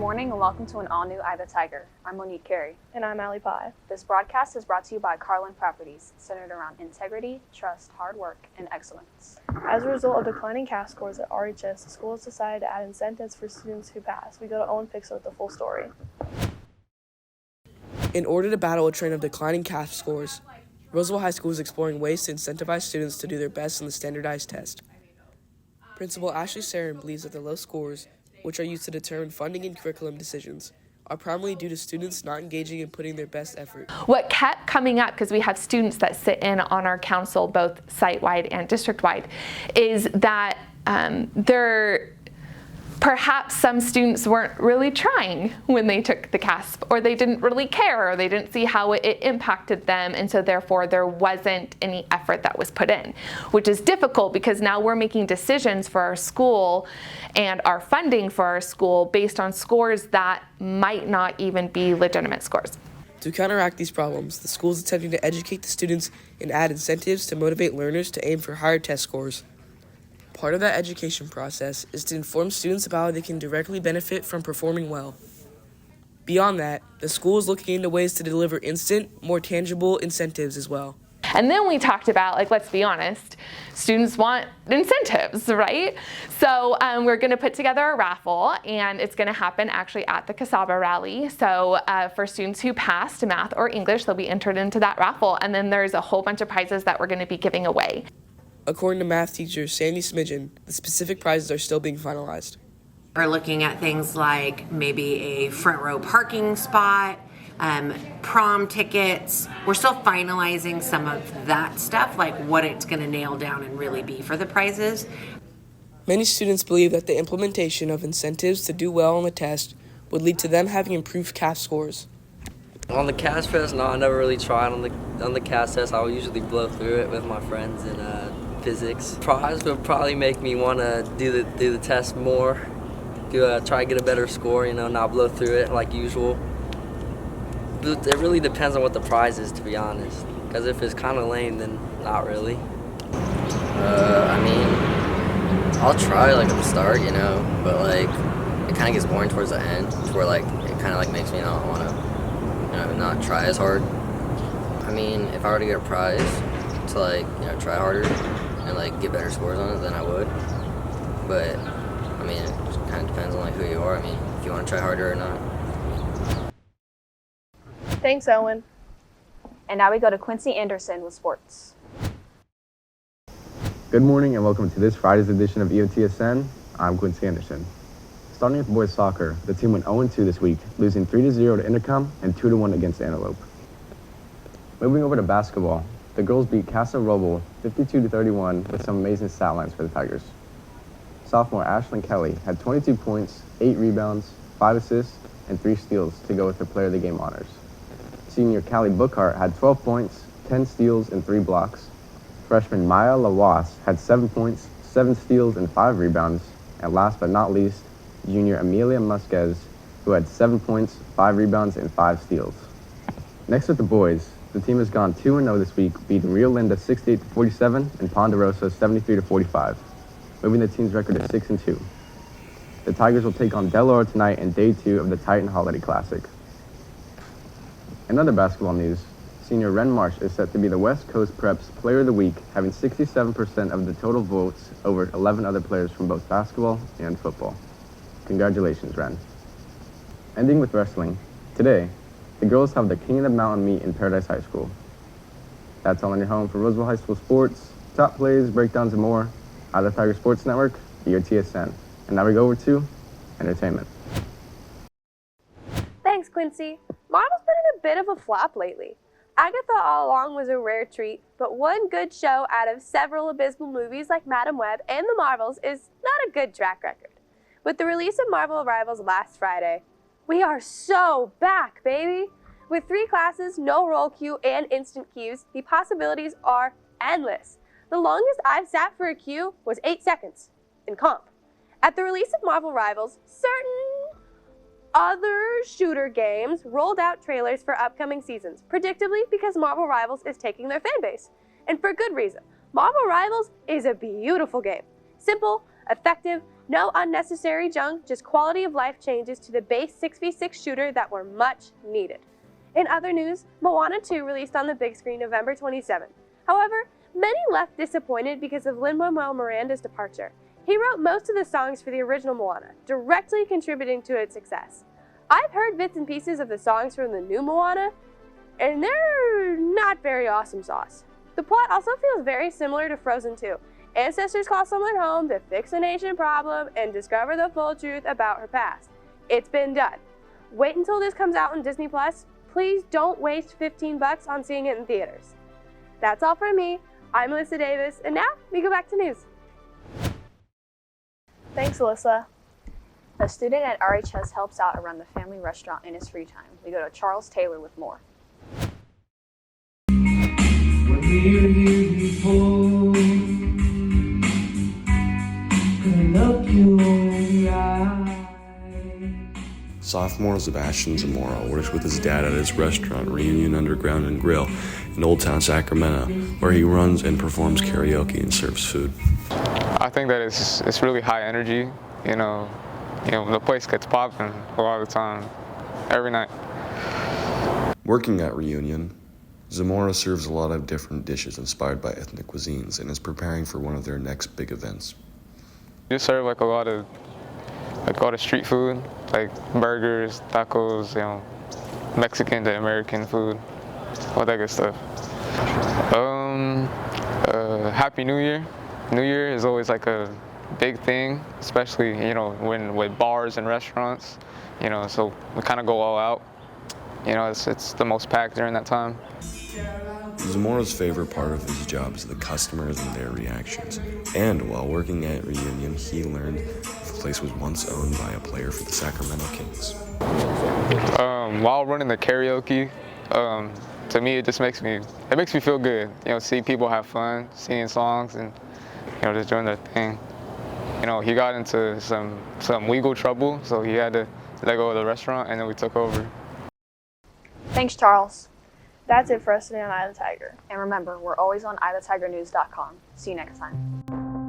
morning and welcome to an all-new Eye the Tiger. I'm Monique Carey. And I'm Allie Pye. This broadcast is brought to you by Carlin Properties, centered around integrity, trust, hard work, and excellence. As a result of declining CAS scores at RHS, the school has decided to add incentives for students who pass. We go to Owen Fixer with the full story. In order to battle a trend of declining CAS scores, Roosevelt High School is exploring ways to incentivize students to do their best in the standardized test. Principal Ashley Sarin believes that the low scores, which are used to determine funding and curriculum decisions, are primarily due to students not engaging and putting their best effort. What kept coming up, because we have students that sit in on our council, both site-wide and district-wide, is that perhaps some students weren't really trying when they took the CASP, or they didn't really care, or they didn't see how it impacted them, and so therefore there wasn't any effort that was put in, which is difficult because now we're making decisions for our school and our funding for our school based on scores that might not even be legitimate scores. To counteract these problems, the school is attempting to educate the students and add incentives to motivate learners to aim for higher test scores. Part of that education process is to inform students about how they can directly benefit from performing well. Beyond that, the school is looking into ways to deliver instant, more tangible incentives as well. And then we talked about, let's be honest, students want incentives, right? So we're going to put together a raffle, and it's going to happen actually at the Casaba rally. So for students who passed math or English, they'll be entered into that raffle. And then there's a whole bunch of prizes that we're going to be giving away. According to math teacher Sandy Smidgen, the specific prizes are still being finalized. We're looking at things like maybe a front row parking spot, prom tickets. We're still finalizing some of that stuff, like what it's going to nail down and really be for the prizes. Many students believe that the implementation of incentives to do well on the test would lead to them having improved CAS scores. On the CAS test, no, I never really tried on the CAS test. I will usually blow through it with my friends in physics. Prize would probably make me want to do the test more, try to get a better score, not blow through it like usual. But it really depends on what the prize is, to be honest. Because if it's kind of lame, then not really. I'll try at the start, but it kind of gets boring towards the end, to where it kind of makes me not want to, not try as hard. If I were to get a prize to try harder and get better scores on it, then I would. But it just kind of depends on who you are. If you want to try harder or not. Thanks, Owen. And now we go to Quincy Anderson with sports. Good morning and welcome to this Friday's edition of EOTSN. I'm Quincy Anderson. Starting with boys soccer, the team went 0-2 this week, losing 3-0 to Intercom and 2-1 against Antelope. Moving over to basketball, the girls beat Casa Roble 52-31 with some amazing stat lines for the Tigers. Sophomore Ashlyn Kelly had 22 points, 8 rebounds, 5 assists, and 3 steals to go with her Player of the Game honors. Senior Callie Bookhart had 12 points, 10 steals, and 3 blocks. Freshman Maya Lawas had 7 points, 7 steals, and 5 rebounds. And last but not least, junior Amelia Musquez, who had 7 points, 5 rebounds, and 5 steals. Next with the boys, the team has gone 2-0 this week, beating Rio Linda 68-47 and Ponderosa 73-45, moving the team's record to 6-2. The Tigers will take on Del Oro tonight in day 2 of the Titan Holiday Classic. In other basketball news, senior Ren Marsh is set to be the West Coast Preps Player of the Week, having 67% of the total votes over 11 other players from both basketball and football. Congratulations, Ren. Ending with wrestling, today, the girls have the King of the Mountain meet in Paradise High School. That's all on your home for Roosevelt High School sports, top plays, breakdowns, and more. Eye the Tiger Sports Network, EOTSN. And now we go over to entertainment. Thanks, Quincy. Marvel's been in a bit of a flop lately. Agatha All Along was a rare treat, but one good show out of several abysmal movies like Madam Web and The Marvels is not a good track record. With the release of Marvel Rivals last Friday, we are so back, baby! With 3 classes, no roll queue, and instant queues, the possibilities are endless. The longest I've sat for a queue was 8 seconds in comp. At the release of Marvel Rivals, certain other shooter games rolled out trailers for upcoming seasons, predictably because Marvel Rivals is taking their fan base. And for good reason. Marvel Rivals is a beautiful game. Simple, effective, No unnecessary junk, just quality of life changes to the base 6v6 shooter that were much needed. In other news, Moana 2 released on the big screen November 27th. However, many left disappointed because of Lin-Manuel Miranda's departure. He wrote most of the songs for the original Moana, directly contributing to its success. I've heard bits and pieces of the songs from the new Moana, and they're not very awesome sauce. The plot also feels very similar to Frozen 2. Ancestors call someone home to fix an ancient problem and discover the full truth about her past. It's been done. Wait until this comes out on Disney+. Please don't waste $15 on seeing it in theaters. That's all from me. I'm Alyssa Davis, and now we go back to news. Thanks, Alyssa. A student at RHS helps out around the family restaurant in his free time. We go to Charles Taylor with more. Sophomore Sebastian Zamora works with his dad at his restaurant, Reunion Underground and Grill, in Old Town Sacramento, where he runs and performs karaoke and serves food. I think that it's really high energy. You know, the place gets popping a lot of the time, every night. Working at Reunion, Zamora serves a lot of different dishes inspired by ethnic cuisines and is preparing for one of their next big events. You serve a lot of street food, like burgers, tacos, Mexican to American food, all that good stuff. Happy New Year. New Year is always a big thing, especially when with bars and restaurants. So we kind of go all out. It's the most packed during that time. Zamora's favorite part of his job is the customers and their reactions. And while working at Reunion, he learned the place was once owned by a player for the Sacramento Kings. While running the karaoke, to me it makes me feel good. See people have fun singing songs and just doing their thing. He got into some legal trouble, so he had to let go of the restaurant, and then we took over. Thanks, Charles. That's it for us today on Eye of the Tiger. And remember, we're always on EyeTheTigerNews.com. See you next time.